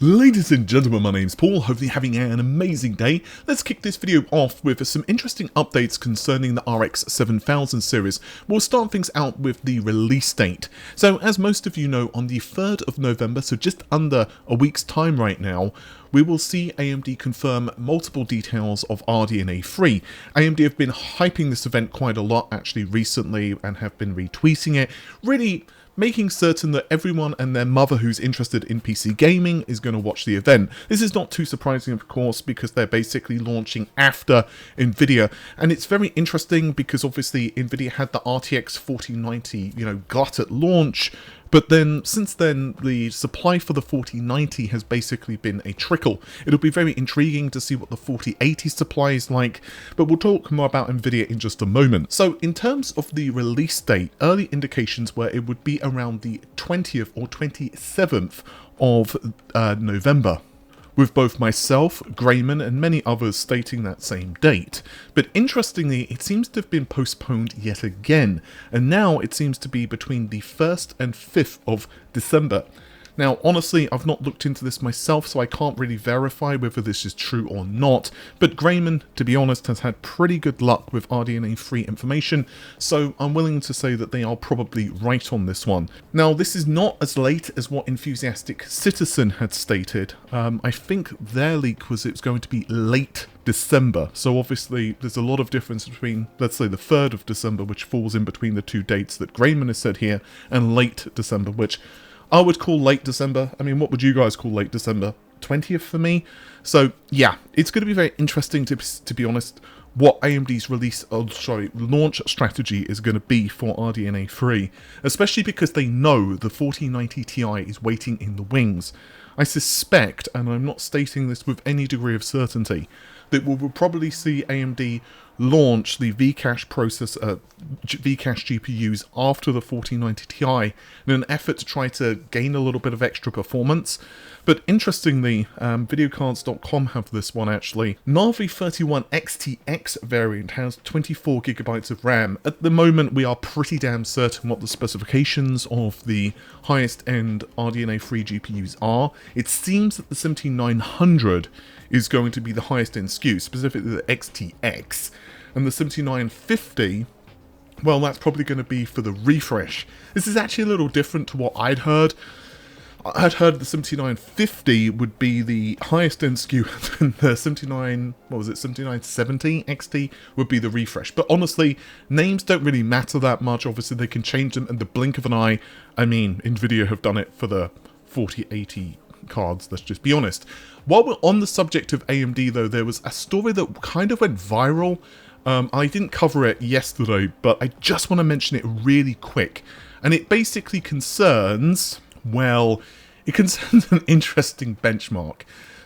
Ladies and gentlemen, my name's Paul, hopefully having an amazing day. Let's kick this video off with some interesting updates concerning the RX 7000 series. We'll start things out with the release date. So as most of you know, on the 3rd of November, so just under a week's time right now, we will see AMD confirm multiple details of RDNA 3. AMD have been hyping this event quite a lot actually recently and have been retweeting it, really making certain that everyone and their mother who's interested in PC gaming is going to watch the event. This is not too surprising, of course, because they're basically launching after Nvidia, and it's very interesting because obviously Nvidia had the RTX 4090, glut at launch, but then since then the supply for the 4090 has basically been a trickle. It'll be very intriguing to see what the 4080 supply is like, but we'll talk more about Nvidia in just a moment. So in terms of the release date, early indications were it would be around the 20th or 27th of November, with both myself, Grayman, and many others stating that same date. But interestingly, it seems to have been postponed yet again, and now it seems to be between the 1st and 5th of December. Now, honestly, I've not looked into this myself, so I can't really verify whether this is true or not, but Grayman, to be honest, has had pretty good luck with RDNA 3 information, so I'm willing to say that they are probably right on this one. Now, this is not as late as what Enthusiastic Citizen had stated. I think their leak was it's going to be late December, so obviously there's a lot of difference between, let's say, the 3rd of December, which falls in between the two dates that Grayman has said here, and late December, which I would call late December. I mean, what would you guys call late December? 20th for me? So yeah, it's going to be very interesting to be honest, what AMD's launch strategy is going to be for RDNA 3, especially because they know the 4090 Ti is waiting in the wings. I suspect, and I'm not stating this with any degree of certainty, that we will probably see AMD launch the Vcache processor, Vcache GPUs after the 4090 Ti in an effort to try to gain a little bit of extra performance. But interestingly, videocards.com have this one actually. Navi 31 XTX variant has 24 gigabytes of RAM. At the moment, we are pretty damn certain what the specifications of the highest end RDNA 3 GPUs are. It seems that the 7900 is going to be the highest end SKU, specifically the XTX, and the 7950, well, that's probably going to be for the refresh. This is actually a little different to what I'd heard. I'd heard the 7950 would be the highest end SKU, and the 7970 XT would be the refresh. But honestly, names don't really matter that much. Obviously, they can change them in the blink of an eye. I mean, Nvidia have done it for the 4080 cards, let's just be honest. While we're on the subject of AMD though, there was a story that kind of went viral. I didn't cover it yesterday, but I just want to mention it really quick. And it basically concerns, well, it concerns an interesting benchmark.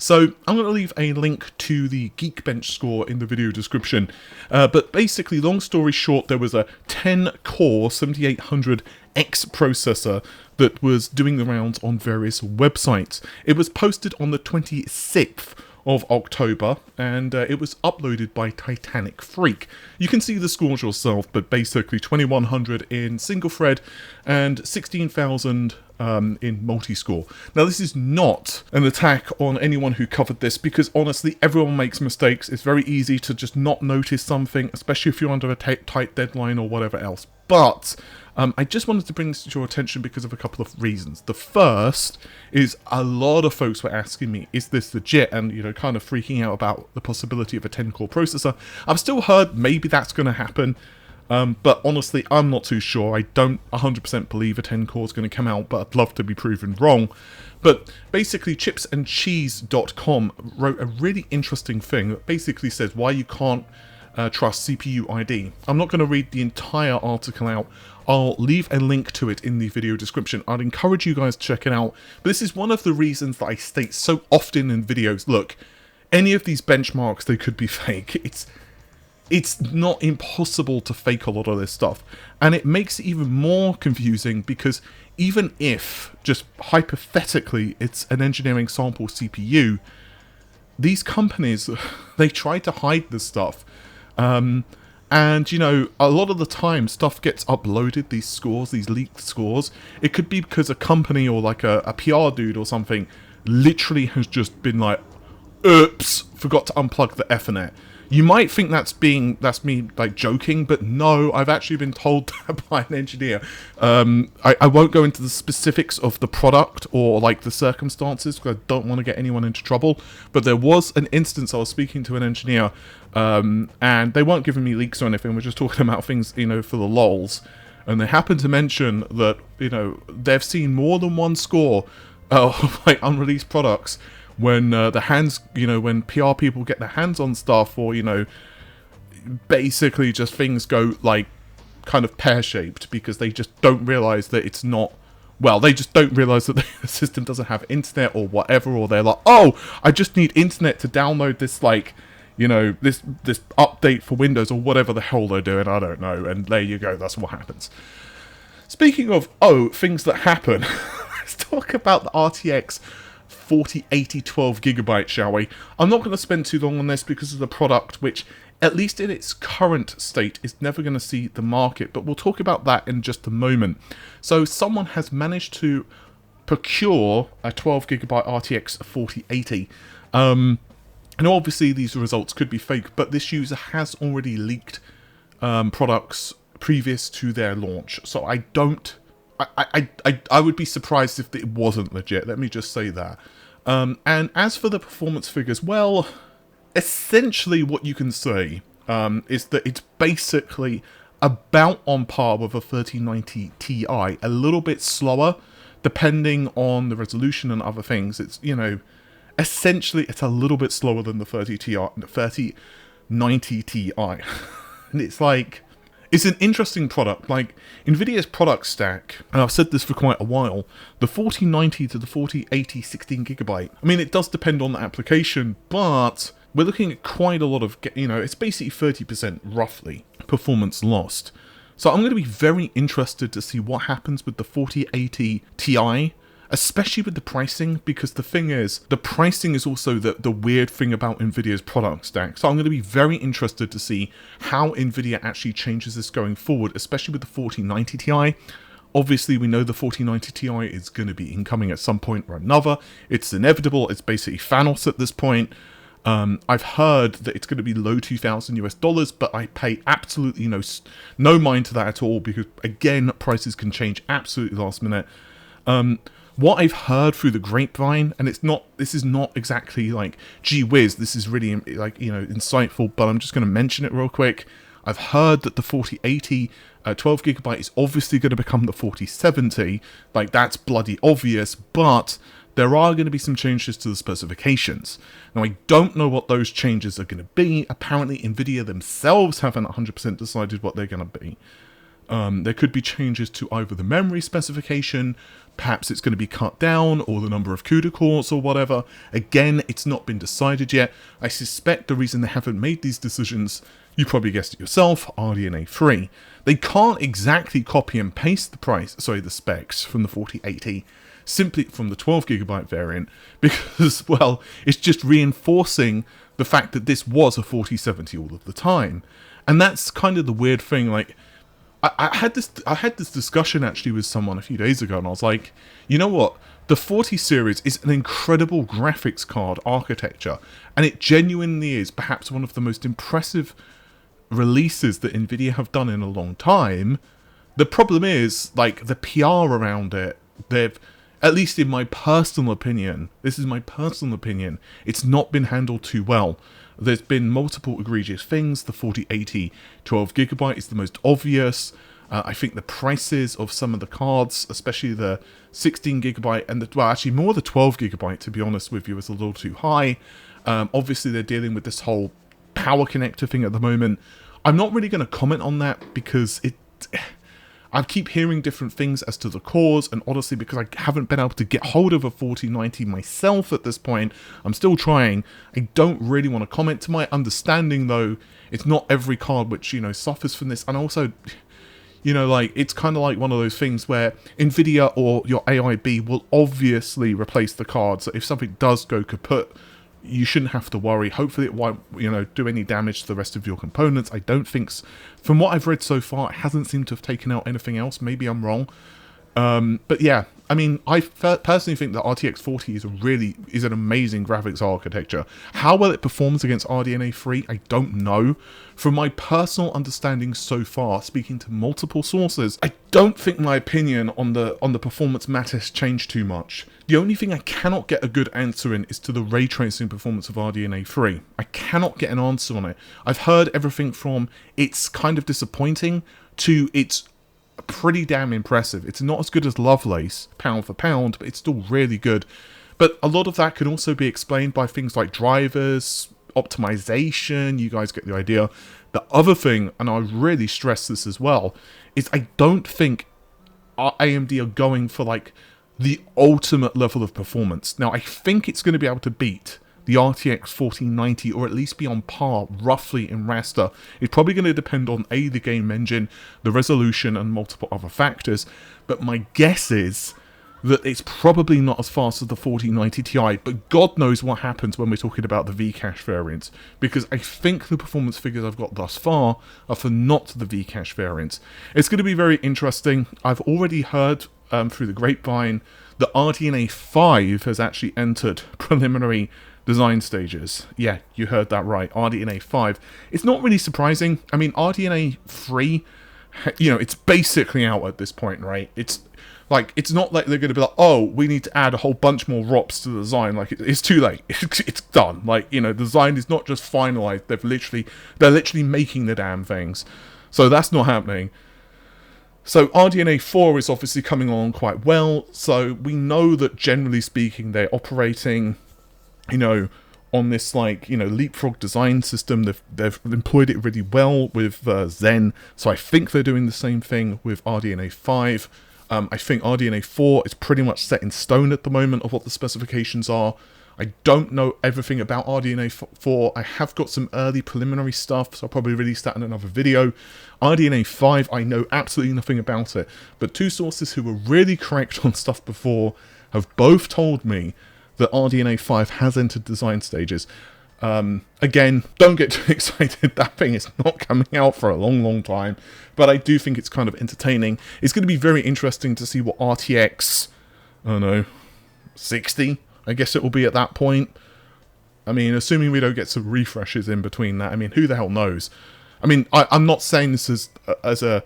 So I'm going to leave a link to the Geekbench score in the video description. But basically, long story short, there was a 10-core 7800X processor that was doing the rounds on various websites. It was posted on the 26th of October, and it was uploaded by Titanic Freak. You can see the scores yourself, but basically 2100 in single thread and 16,000 in multi-score. Now, this is not an attack on anyone who covered this, because honestly, everyone makes mistakes. It's very easy to just not notice something, especially if you're under a tight deadline or whatever else. But I just wanted to bring this to your attention because of a couple of reasons. The first is a lot of folks were asking me, is this legit? And, kind of freaking out about the possibility of a 10-core processor. I've still heard maybe that's going to happen. But honestly, I'm not too sure. I don't 100% believe a 10-core is going to come out, but I'd love to be proven wrong. But basically, chipsandcheese.com wrote a really interesting thing that basically says why you can't trust CPU ID. I'm not going to read the entire article out. I'll leave a link to it in the video description. I'd encourage you guys to check it out. But this is one of the reasons that I state so often in videos, look, any of these benchmarks, they could be fake. It's not impossible to fake a lot of this stuff. And it makes it even more confusing because even if, just hypothetically, it's an engineering sample CPU, these companies, they try to hide this stuff. And, a lot of the time stuff gets uploaded, these scores, these leaked scores. It could be because a company or like a PR dude or something literally has just been like, oops, forgot to unplug the Ethernet. You might think that's me like joking, but no, I've actually been told that by an engineer. I won't go into the specifics of the product or like the circumstances because I don't want to get anyone into trouble. But there was an instance I was speaking to an engineer, and they weren't giving me leaks or anything. We're just talking about things, you know, for the lols. And they happened to mention that, you know, they've seen more than one score of like unreleased products when when PR people get their hands on stuff, or, you know, basically just things go like kind of pear-shaped because they just don't realize that it's not, well, they just don't realize that the system doesn't have internet or whatever, or they're like, oh, I just need internet to download this, like, you know, this update for Windows or whatever the hell they're doing, I don't know, and there you go, that's what happens. Speaking of, things that happen, let's talk about the RTX 4080 12GB, shall we? I'm not going to spend too long on this because of the product, which, at least in its current state, is never going to see the market, but we'll talk about that in just a moment. So someone has managed to procure a 12GB RTX 4080. And obviously these results could be fake, but this user has already leaked products previous to their launch. So I would be surprised if it wasn't legit, let me just say that. And as for the performance figures, well, essentially what you can say is that it's basically about on par with a 3090 Ti, a little bit slower, depending on the resolution and other things. It's, you know, essentially it's a little bit slower than the 3090 Ti. And it's like, it's an interesting product. Like, Nvidia's product stack, and I've said this for quite a while, the 4090 to the 4080 16GB, I mean, it does depend on the application, but we're looking at quite a lot of, you know, it's basically 30% roughly performance lost. So I'm going to be very interested to see what happens with the 4080 Ti, especially with the pricing, because the thing is, the pricing is also the weird thing about Nvidia's product stack. So I'm going to be very interested to see how Nvidia actually changes this going forward, especially with the 4090 Ti. Obviously, we know the 4090 Ti is going to be incoming at some point or another. It's inevitable. It's basically Thanos at this point. I've heard that it's going to be low $2,000 US, but I pay absolutely no mind to that at all, because again, prices can change absolutely last minute. What I've heard through the grapevine, and this is not exactly like, gee whiz, this is really, like, you know, insightful, but I'm just going to mention it real quick. I've heard that the 4080 12GB is obviously going to become the 4070, like, that's bloody obvious, but there are going to be some changes to the specifications. Now, I don't know what those changes are going to be. Apparently, Nvidia themselves haven't 100% decided what they're going to be. There could be changes to either the memory specification, perhaps it's going to be cut down, or the number of CUDA cores or whatever. Again, it's not been decided yet. I suspect the reason they haven't made these decisions, you probably guessed it yourself, RDNA 3. They can't exactly copy and paste the specs from the 4080, simply from the 12GB variant, because, well, it's just reinforcing the fact that this was a 4070 all of the time. And that's kind of the weird thing, like, I had this discussion actually with someone a few days ago, and I was like, you know what? The 40 series is an incredible graphics card architecture, and it genuinely is perhaps one of the most impressive releases that Nvidia have done in a long time. The problem is, like, the PR around it, they've, at least in my personal opinion, this is my personal opinion, it's not been handled too well. There's been multiple egregious things. The 4080 12GB is the most obvious. I think the prices of some of the cards, especially the 16GB and well, actually more the 12GB, to be honest with you, is a little too high. Obviously, they're dealing with this whole power connector thing at the moment. I'm not really going to comment on that because I keep hearing different things as to the cause, and honestly, because I haven't been able to get hold of a 4090 myself at this point, I'm still trying. I don't really want to comment. To my understanding, though, it's not every card which, you know, suffers from this, and also, you know, like, it's kind of like one of those things where Nvidia or your AIB will obviously replace the card, so if something does go kaput, you shouldn't have to worry. Hopefully it won't, you know, do any damage to the rest of your components. I don't think from what I've read so far, it hasn't seemed to have taken out anything else. Maybe I'm wrong. But yeah, I mean, I personally think that RTX 40 is an amazing graphics architecture. How well it performs against RDNA 3, I don't know. From my personal understanding so far, speaking to multiple sources, I don't think my opinion on the performance matters changed too much. The only thing I cannot get a good answer in is to the ray tracing performance of RDNA 3. I cannot get an answer on it. I've heard everything from it's kind of disappointing to it's pretty damn impressive. It's not as good as Lovelace, pound for pound, but it's still really good. But a lot of that can also be explained by things like drivers, optimization, you guys get the idea. The other thing, and I really stress this as well, is I don't think AMD are going for like the ultimate level of performance. Now, I think it's going to be able to beat the RTX 4090, or at least be on par roughly in raster. It's probably going to depend on the game engine, the resolution, and multiple other factors, but my guess is that it's probably not as fast as the 4090 Ti, but God knows what happens when we're talking about the Vcache variants, because I think the performance figures I've got thus far are for not the Vcache variants. It's going to be very interesting. I've already heard through the grapevine that RDNA 5 has actually entered preliminary design stages. Yeah, you heard that right, RDNA 5. It's not really surprising. I mean, RDNA 3, you know, it's basically out at this point, right? It's like, it's not like they're going to be like, oh, we need to add a whole bunch more ROPs to the design. Like, it's too late. It's done. Like, you know, the design is not just finalized. They're literally making the damn things. So that's not happening. So RDNA 4 is obviously coming along quite well. So we know that generally speaking, they're operating, you know, on this, like, you know, leapfrog design system. They've employed it really well with Zen. So I think they're doing the same thing with RDNA 5. I think RDNA 4 is pretty much set in stone at the moment of what the specifications are. I don't know everything about RDNA 4. I have got some early preliminary stuff, so I'll probably release that in another video. RDNA 5, I know absolutely nothing about it, but two sources who were really correct on stuff before have both told me that RDNA 5 has entered design stages. Again, don't get too excited. That thing is not coming out for a long, long time, but I do think it's kind of entertaining. It's going to be very interesting to see what RTX, I don't know, 60, I guess it will be at that point. I mean, assuming we don't get some refreshes in between that, I mean, who the hell knows? I mean, I'm not saying this as a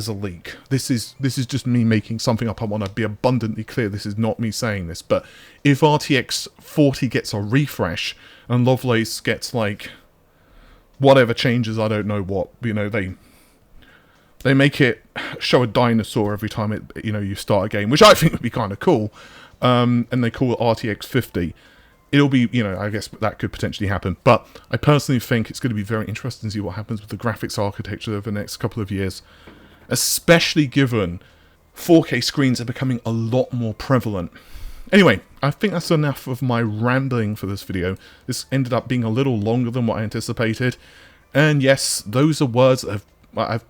leak. This is just me making something up. I want to be abundantly clear. This is not me saying this, but if RTX 40 gets a refresh and Lovelace gets like whatever changes, I don't know what, you know, they make it show a dinosaur every time it, you know, you start a game, which I think would be kind of cool. And they call it RTX 50. It'll be, you know, I guess that could potentially happen. But I personally think it's going to be very interesting to see what happens with the graphics architecture over the next couple of years. Especially given 4K screens are becoming a lot more prevalent. Anyway, I think that's enough of my rambling for this video. This ended up being a little longer than what I anticipated. And yes, those are words that I've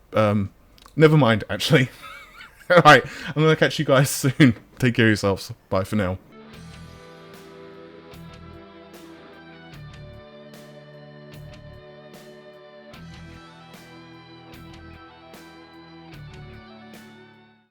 never mind, actually. Alright, I'm going to catch you guys soon. Take care of yourselves. Bye for now.